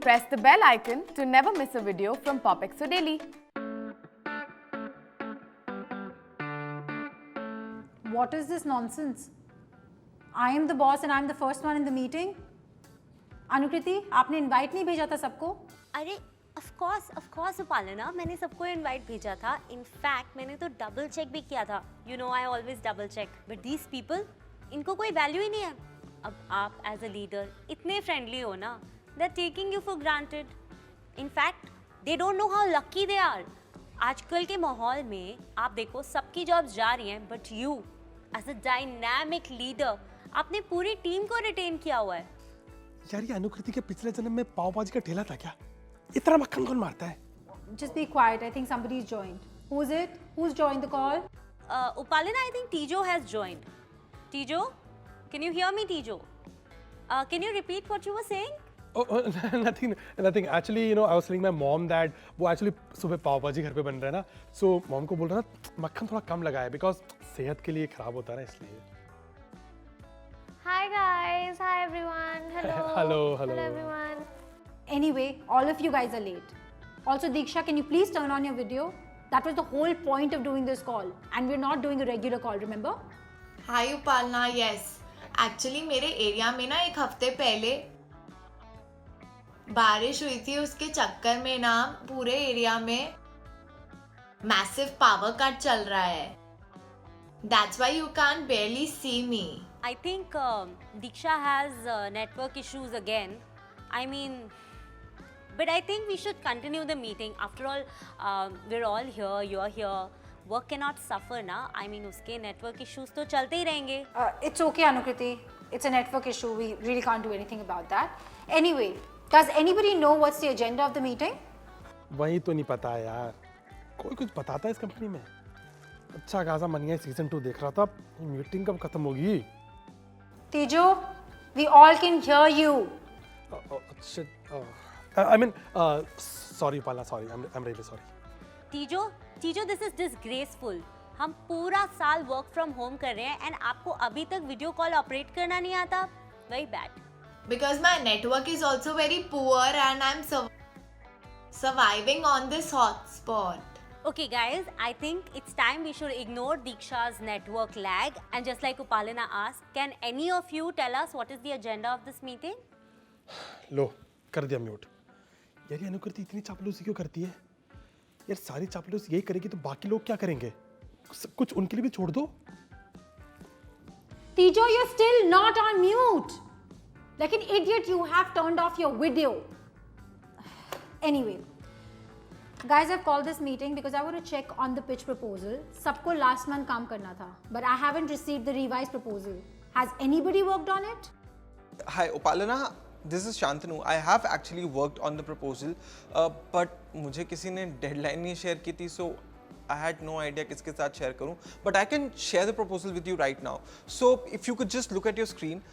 Press the bell icon to never miss a video from PopXO Daily. What is this nonsense? I am the boss and I am the first one in the meeting. अनुकृति, आपने invite नहीं भेजा था सबको? अरे of course उपालना, मैंने सबको invite भेजा था. इनफैक्ट मैंने तो डबल चेक भी किया था. You know I always double check. But these people, इनको कोई वैल्यू ही नहीं है. अब आप एज अ लीडर इतने फ्रेंडली हो ना, they are taking you for granted. In fact, they don't know how lucky they are. आजकल के माहौल में आप देखो सबकी जॉब्स जा रही हैं, but you as a dynamic leader, आपने पूरी टीम को रिटेन किया हुआ है. यार ये अनुकृति के पिछले जन्म में पाव भाजी का ठेला था क्या? इतना मक्खन कौन मारता है? Just be quiet. I think somebody's joined. Who's it? Who's joined the call? Upalina, I think Tijo has joined. Tijo, can you hear me, Tijo? Can you repeat what you were saying? Oh, nothing. Actually, you know, I was telling my mom that वो actually सुबह पाव भाजी घर पे बन रहा है ना, so mom को बोल रहा था मक्खन थोड़ा कम लगाए because सेहत के लिए खराब होता है ना इसलिए. Hi guys, hi everyone. Hello. Hello everyone. Anyway, all of you guys are late. Also, Diksha, can you please turn on your video? That was the whole point of doing this call, and we're not doing a regular call, remember? Hi Upalna, yes. Actually मेरे area में ना एक हफ्ते पहले बारिश हुई थी, उसके चक्कर में ना पूरे एरिया में मैसिव पावर कट चल रहा है. That's why you can't barely see me. I think Diksha has network issues again. I mean, but I think we should continue the meeting. After all, we're all here, you're here. Work cannot suffer na. I mean, उसके network issues तो चलते ही रहेंगे. It's okay, Anukriti. It's a network issue. We really can't do anything about that. Anyway, does anybody know what's the agenda of the meeting? वही तो नहीं पता है यार. कोई कुछ बताता है इस कंपनी में? अच्छा खासा मनिया सीजन 2 देख रहा था. मीटिंग कब खत्म होगी? Tijo, we all can hear you. Shit. I mean, sorry, Upalna. Sorry. I'm really sorry. Tijo, this is disgraceful. हम पूरा साल work from home कर रहे हैं and आपको अभी तक video call operate करना नहीं आता. Very bad. Because my network is also very poor and I'm surviving on this hotspot. Okay guys, I think it's time we should ignore Diksha's network lag and just like Upalina asked, can any of you tell us what is the agenda of this meeting? लो कर दिया mute. यार ये अनुकृति इतनी चापलूसी क्यों करती है? यार सारी चापलूसी यही करेगी तो बाकी लोग क्या करेंगे? कुछ उनके लिए भी छोड़ दो. Tijo, you're still not on mute. Like an idiot, you have turned off your video. Anyway, guys, I've called this meeting because I want to check on the pitch proposal. सबको last month काम करना था, but I haven't received the revised proposal. Has anybody worked on it? Hi, Upalana. This is Shantanu. I have actually worked on the proposal, but मुझे किसी ने deadline नहीं share की थी, so I had no idea किसके साथ share करूँ. But I can share the proposal with you right now. So if you could just look at your screen,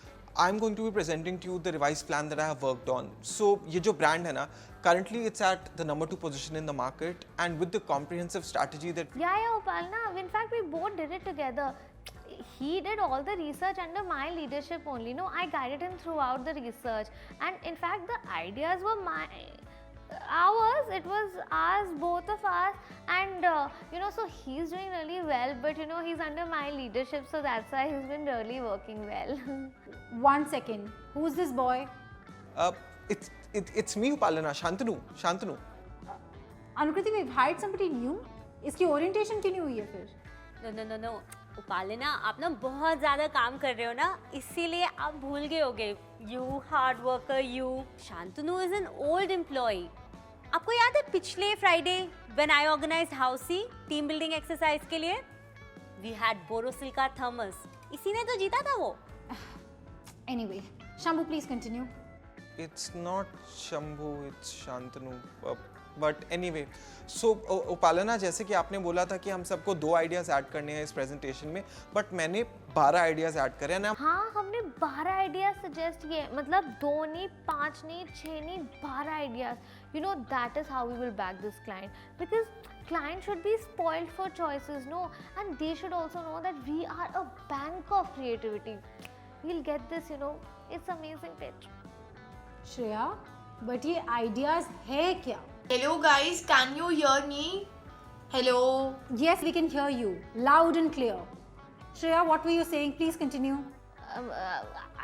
I'm going to be presenting to you the revised plan that I have worked on. So ये जो brand है ना, currently it's at the number 2 position in the market, and with the comprehensive strategy that Yeah, Upalna. In fact, we both did it together. He did all the research under my leadership only. No, I guided him throughout the research, and in fact, the ideas were ours. It was ours, both of us, and so he's doing really well. But he's under my leadership, so that's why he's been really working well. 1 second. Who's this boy? it's me, Upalana. Shantanu. Anukriti, we've hired somebody new. इसकी orientation क्यों नहीं हुई है फिर? No. Upalina, आप ना बहुत ज़्यादा काम कर रहे हो ना, इसीलिए आप भूल गए होगे. You hard worker, you. Shantanu is an old employee. आपको याद है पिछले Friday when I organized Housey team building exercise के लिए? We had Borosil का thermos. इसी ने तो जीता था वो. Anyway, Shambhu, please continue. It's not Shambhu, it's Shantanu. But anyway, so Upalana, जैसे कि आपने बोला था कि हम सबको 2 आइडियाज ऐड करने हैं इस प्रेजेंटेशन में, बट मैंने 12 आइडियाज ऐड करे हैं ना. हाँ, हमने 12 आइडियाज सजेस्ट किए, मतलब 2 नहीं, 5 नहीं, 6 नहीं, 12 ideas. That is how we will back this client, because client should be spoiled for choices, no, and they should also know that we are a bank of creativity. We'll get this, it's amazing pitch. Shreya, But ये ideas है क्या? Hello guys, can you hear me? Hello. Yes, we can hear you loud and clear. Shreya, what were you saying? Please continue.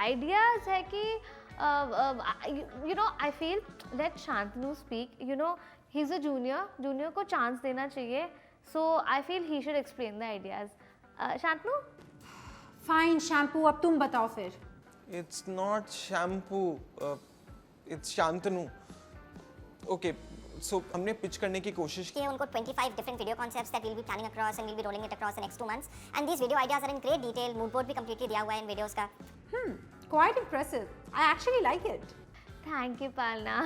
Ideas है कि you know, I feel let Shantanu speak. You know, he's a junior को chance देना चाहिए. So I feel he should explain the ideas. Shantanu? Fine, shampoo. अब तुम बताओ फिर. It's not shampoo. It's Shantanu. Okay, so हमने pitch करने की कोशिश की. कि उनको 25 different video concepts that we'll be planning across and we'll be rolling it across the next 2 months. And these video ideas are in great detail. Mood board भी completely दिया हुआ है इन videos का. Quite impressive. I actually like it. Thank you, Palna.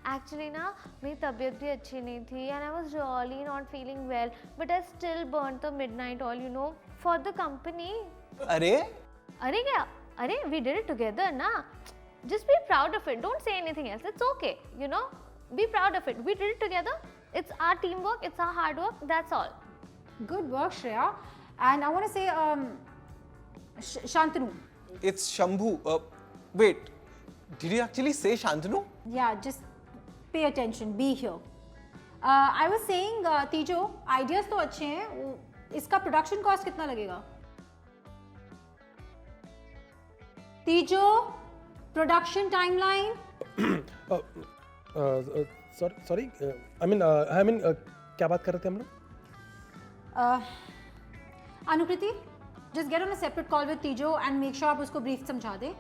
Actually ना मेरी तबीयत भी अच्छी नहीं थी and I was really not feeling well. But I still burnt the midnight oil, you know, for the company. अरे अरे क्या? अरे we did it together ना. Just be proud of it. Don't say anything else. It's okay, you know. Be proud of it. We did it together. It's our teamwork. It's our hard work. That's all. Good work, Shreya. And I want to say, Shantanu. it's Shambhu. Wait, did you actually say Shantanu? Yeah, just pay attention. Be here. I was saying, Tijo, ideas तो अच्छे हैं. इसका production cost कितना लगेगा? Tijo, production timeline. Sorry I mean क्या बात कर रहे थे हम लोग? Anukriti, just get on a separate call with Tijo and make sure आप उसको brief समझा दें.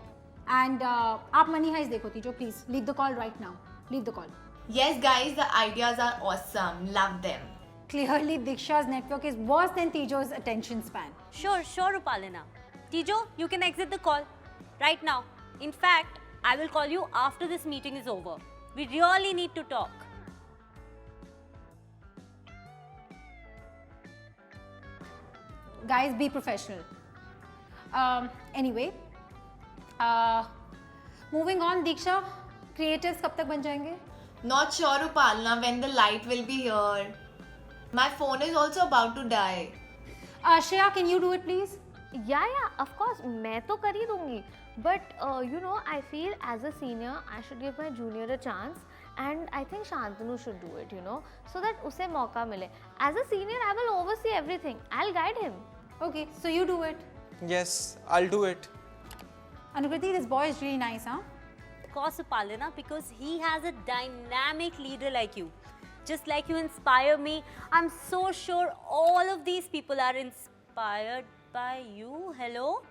And आप money heist देखो Tijo, please leave the call right now. Leave the call. Yes guys, the ideas are awesome. Love them. Clearly, Diksha's network is worse than Tijo's attention span. Sure, Upalana. Tijo, you can exit the call right now. In fact, I will call you after this meeting is over. We really need to talk. Guys, be professional. Anyway, moving on, Diksha, creatives कब तक बन जाएंगे? Not sure, Upalna, when the light will be here. My phone is also about to die. Shreya, can you do it, please? Yeah, of course. मैं तो कर ही दूँगी. But you know, I feel as a senior, I should give my junior a chance. And I think Shantanu should do it, you know, so that उसे मौका मिले. As a senior, I will oversee everything. I'll guide him. Okay, so you do it. Yes, I'll do it. Anukriti, this boy is really nice, huh? Of course, Upalana, because he has a dynamic leader like you. Just like you inspire me, I'm so sure all of these people are inspired by you. Hello?